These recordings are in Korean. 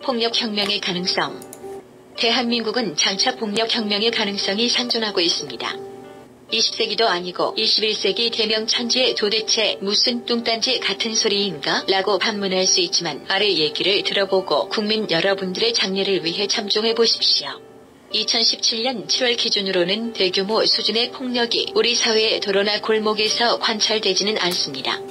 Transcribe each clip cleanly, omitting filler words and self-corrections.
폭력혁명의 가능성. 대한민국은 장차 폭력혁명의 가능성이 상존하고 있습니다. 20세기도 아니고 21세기 대명천지에 도대체 무슨 뚱딴지 같은 소리인가? 라고 반문할 수 있지만 아래 얘기를 들어보고 국민 여러분들의 장래를 위해 참조해 보십시오. 2017년 7월 기준으로는 대규모 수준의 폭력이 우리 사회의 도로나 골목에서 관찰되지는 않습니다.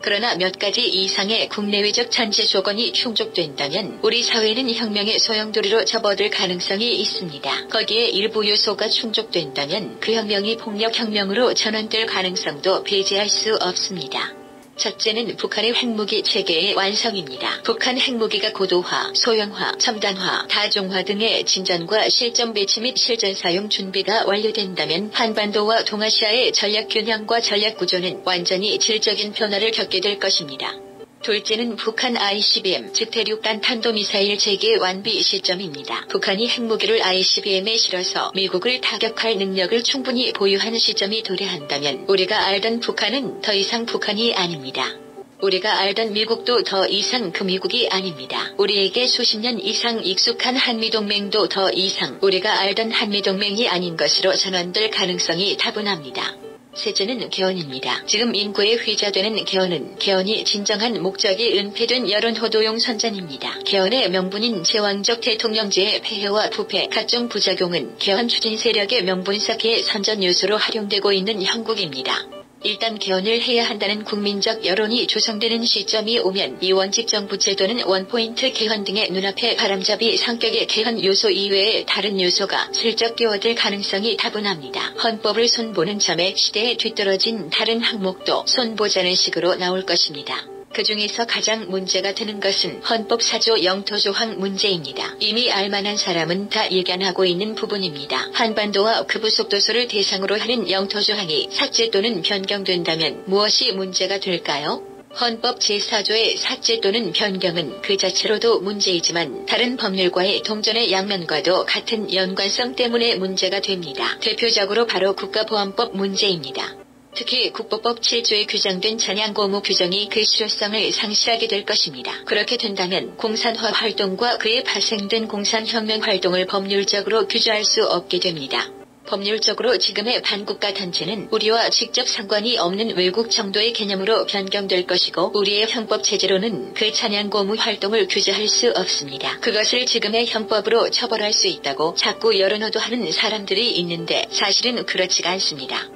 그러나 몇 가지 이상의 국내외적 전제 조건이 충족된다면 우리 사회는 혁명의 소용돌이로 접어들 가능성이 있습니다. 거기에 일부 요소가 충족된다면 그 혁명이 폭력혁명으로 전환될 가능성도 배제할 수 없습니다. 첫째는 북한의 핵무기 체계의 완성입니다. 북한 핵무기가 고도화, 소형화, 첨단화, 다종화 등의 진전과 실전 배치 및 실전 사용 준비가 완료된다면 한반도와 동아시아의 전략 균형과 전략 구조는 완전히 질적인 변화를 겪게 될 것입니다. 둘째는 북한 ICBM, 즉 대륙간 탄도미사일 체계 완비 시점입니다. 북한이 핵무기를 ICBM에 실어서 미국을 타격할 능력을 충분히 보유한 시점이 도래한다면 우리가 알던 북한은 더 이상 북한이 아닙니다. 우리가 알던 미국도 더 이상 그 미국이 아닙니다. 우리에게 수십 년 이상 익숙한 한미동맹도 더 이상 우리가 알던 한미동맹이 아닌 것으로 전환될 가능성이 다분합니다. 셋째는 개헌입니다. 지금 인구에 휘자되는 개헌이 진정한 목적이 은폐된 여론호도용 선전입니다. 개헌의 명분인 제왕적 대통령제의 폐해와 부패, 각종 부작용은 개헌 추진 세력의 명분쌓기의 선전 요소로 활용되고 있는 형국입니다. 일단 개헌을 해야 한다는 국민적 여론이 조성되는 시점이 오면 이원직 정부 제도는 원포인트 개헌 등의 눈앞에 바람잡이 성격의 개헌 요소 이외에 다른 요소가 슬쩍 끼어들 가능성이 다분합니다. 헌법을 손보는 점에 시대에 뒤떨어진 다른 항목도 손보자는 식으로 나올 것입니다. 그 중에서 가장 문제가 되는 것은 헌법 4조 영토조항 문제입니다. 이미 알만한 사람은 다 예견하고 있는 부분입니다. 한반도와 그 부속도서를 대상으로 하는 영토조항이 삭제 또는 변경된다면 무엇이 문제가 될까요? 헌법 제4조의 삭제 또는 변경은 그 자체로도 문제이지만 다른 법률과의 동전의 양면과도 같은 연관성 때문에 문제가 됩니다. 대표적으로 바로 국가보안법 문제입니다. 특히 국보법 7조에 규정된 찬양고무 규정이 그 실효성을 상실하게 될 것입니다. 그렇게 된다면 공산화 활동과 그에 파생된 공산혁명 활동을 법률적으로 규제할 수 없게 됩니다. 법률적으로 지금의 반국가 단체는 우리와 직접 상관이 없는 외국 정도의 개념으로 변경될 것이고 우리의 형법 체제로는 그 찬양고무 활동을 규제할 수 없습니다. 그것을 지금의 형법으로 처벌할 수 있다고 자꾸 여론호도하는 사람들이 있는데 사실은 그렇지가 않습니다.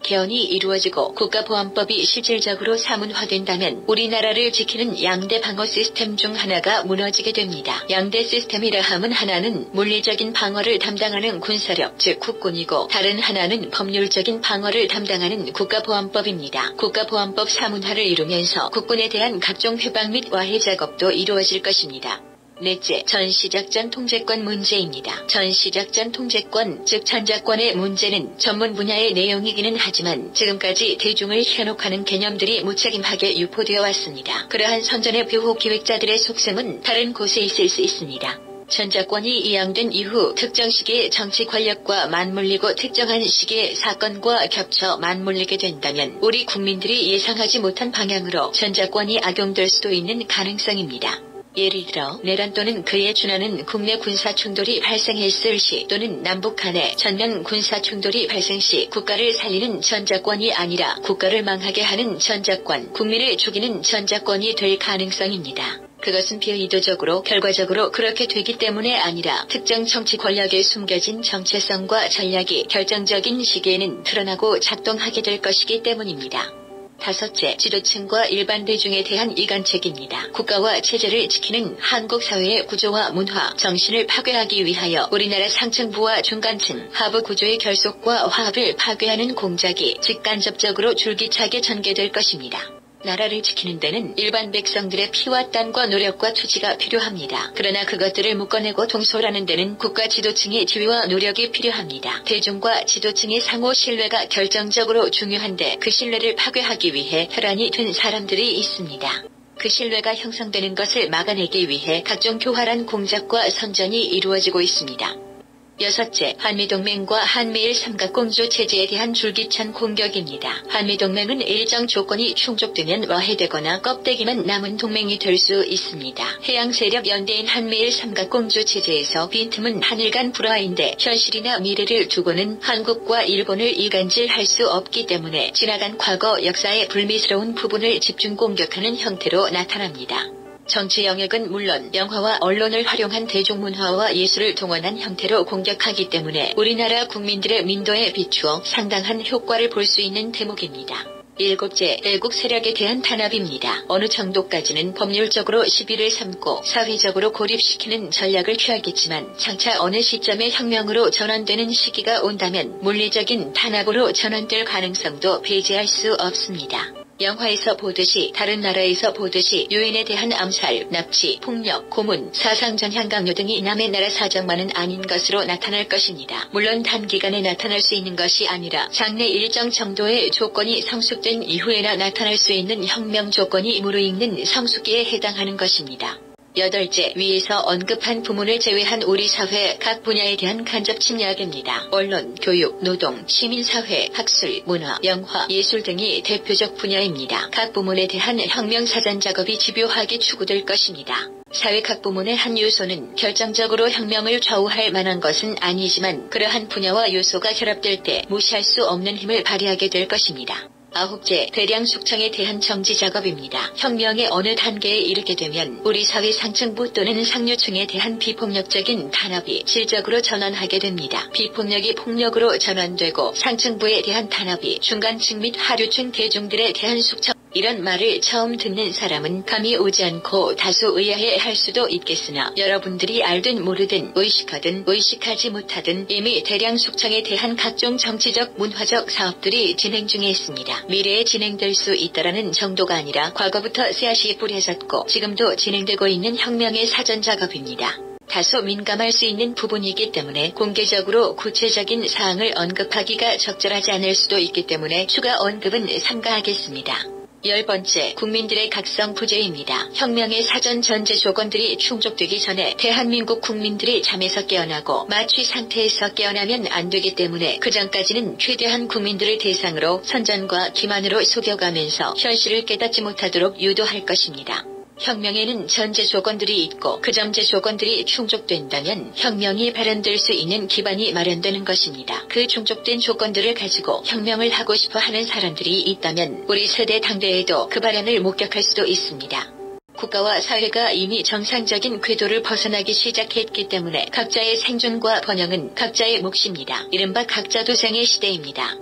개헌이 이루어지고 국가보안법이 실질적으로 사문화된다면 우리나라를 지키는 양대 방어 시스템 중 하나가 무너지게 됩니다. 양대 시스템이라 함은 하나는 물리적인 방어를 담당하는 군사력, 즉 국군이고 다른 하나는 법률적인 방어를 담당하는 국가보안법입니다. 국가보안법 사문화를 이루면서 국군에 대한 각종 회방 및 와해 작업도 이루어질 것입니다. 넷째, 전시작전 통제권 문제입니다. 전시작전 통제권, 즉 전작권의 문제는 전문 분야의 내용이기는 하지만 지금까지 대중을 현혹하는 개념들이 무책임하게 유포되어 왔습니다. 그러한 선전의 배후 기획자들의 속셈은 다른 곳에 있을 수 있습니다. 전작권이 이양된 이후 특정 시기의 정치 권력과 맞물리고 특정한 시기의 사건과 겹쳐 맞물리게 된다면 우리 국민들이 예상하지 못한 방향으로 전작권이 악용될 수도 있는 가능성입니다. 예를 들어 내란 또는 그에 준하는 국내 군사 충돌이 발생했을 시 또는 남북 간의 전면 군사 충돌이 발생 시 국가를 살리는 전작권이 아니라 국가를 망하게 하는 전작권, 국민을 죽이는 전작권이 될 가능성입니다. 그것은 비의도적으로 결과적으로 그렇게 되기 때문에 아니라 특정 정치 권력에 숨겨진 정체성과 전략이 결정적인 시기에는 드러나고 작동하게 될 것이기 때문입니다. 다섯째, 지도층과 일반 대중에 대한 이간책입니다. 국가와 체제를 지키는 한국 사회의 구조와 문화, 정신을 파괴하기 위하여 우리나라 상층부와 중간층, 하부 구조의 결속과 화합을 파괴하는 공작이 직간접적으로 줄기차게 전개될 것입니다. 나라를 지키는 데는 일반 백성들의 피와 땀과 노력과 투지가 필요합니다. 그러나 그것들을 묶어내고 통솔하는 데는 국가 지도층의 지위와 노력이 필요합니다. 대중과 지도층의 상호 신뢰가 결정적으로 중요한데 그 신뢰를 파괴하기 위해 혈안이 된 사람들이 있습니다. 그 신뢰가 형성되는 것을 막아내기 위해 각종 교활한 공작과 선전이 이루어지고 있습니다. 여섯째, 한미동맹과 한미일 삼각공조 체제에 대한 줄기찬 공격입니다. 한미동맹은 일정 조건이 충족되면 와해되거나 껍데기만 남은 동맹이 될 수 있습니다. 해양 세력 연대인 한미일 삼각공조 체제에서 빈틈은 한일 간 불화인데 현실이나 미래를 두고는 한국과 일본을 이간질할 수 없기 때문에 지나간 과거 역사의 불미스러운 부분을 집중 공격하는 형태로 나타납니다. 정치 영역은 물론 영화와 언론을 활용한 대중문화와 예술을 동원한 형태로 공격하기 때문에 우리나라 국민들의 민도에 비추어 상당한 효과를 볼 수 있는 대목입니다. 일곱째, 애국 세력에 대한 탄압입니다. 어느 정도까지는 법률적으로 시비를 삼고 사회적으로 고립시키는 전략을 취하겠지만 장차 어느 시점에 혁명으로 전환되는 시기가 온다면 물리적인 탄압으로 전환될 가능성도 배제할 수 없습니다. 영화에서 보듯이 다른 나라에서 보듯이 유엔에 대한 암살, 납치, 폭력, 고문, 사상전향 강요 등이 남의 나라 사정만은 아닌 것으로 나타날 것입니다. 물론 단기간에 나타날 수 있는 것이 아니라 장래 일정 정도의 조건이 성숙된 이후에나 나타날 수 있는 혁명 조건이 무르익는 성숙기에 해당하는 것입니다. 여덟째, 위에서 언급한 부문을 제외한 우리 사회 각 분야에 대한 간접 침략입니다. 언론, 교육, 노동, 시민사회, 학술, 문화, 영화, 예술 등이 대표적 분야입니다. 각 부문에 대한 혁명 사전 작업이 집요하게 추구될 것입니다. 사회 각 부문의 한 요소는 결정적으로 혁명을 좌우할 만한 것은 아니지만 그러한 분야와 요소가 결합될 때 무시할 수 없는 힘을 발휘하게 될 것입니다. 아홉째, 대량 숙청에 대한 정지 작업입니다. 혁명의 어느 단계에 이르게 되면 우리 사회 상층부 또는 상류층에 대한 비폭력적인 탄압이 질적으로 전환하게 됩니다. 비폭력이 폭력으로 전환되고 상층부에 대한 탄압이 중간층 및 하류층 대중들에 대한 숙청. 이런 말을 처음 듣는 사람은 감이 오지 않고 다소 의아해할 수도 있겠으나 여러분들이 알든 모르든 의식하든 의식하지 못하든 이미 대량 숙청에 대한 각종 정치적 문화적 사업들이 진행 중에 있습니다. 미래에 진행될 수 있다라는 정도가 아니라 과거부터 씨앗이 뿌려졌고 지금도 진행되고 있는 혁명의 사전 작업입니다. 다소 민감할 수 있는 부분이기 때문에 공개적으로 구체적인 사항을 언급하기가 적절하지 않을 수도 있기 때문에 추가 언급은 삼가하겠습니다. 10번째, 국민들의 각성 부재입니다. 혁명의 사전 전제 조건들이 충족되기 전에 대한민국 국민들이 잠에서 깨어나고 마취 상태에서 깨어나면 안 되기 때문에 그 전까지는 최대한 국민들을 대상으로 선전과 기만으로 속여가면서 현실을 깨닫지 못하도록 유도할 것입니다. 혁명에는 전제 조건들이 있고 그 전제 조건들이 충족된다면 혁명이 발현될 수 있는 기반이 마련되는 것입니다. 그 충족된 조건들을 가지고 혁명을 하고 싶어 하는 사람들이 있다면 우리 세대 당대에도 그 발현을 목격할 수도 있습니다. 국가와 사회가 이미 정상적인 궤도를 벗어나기 시작했기 때문에 각자의 생존과 번영은 각자의 몫입니다. 이른바 각자도생의 시대입니다.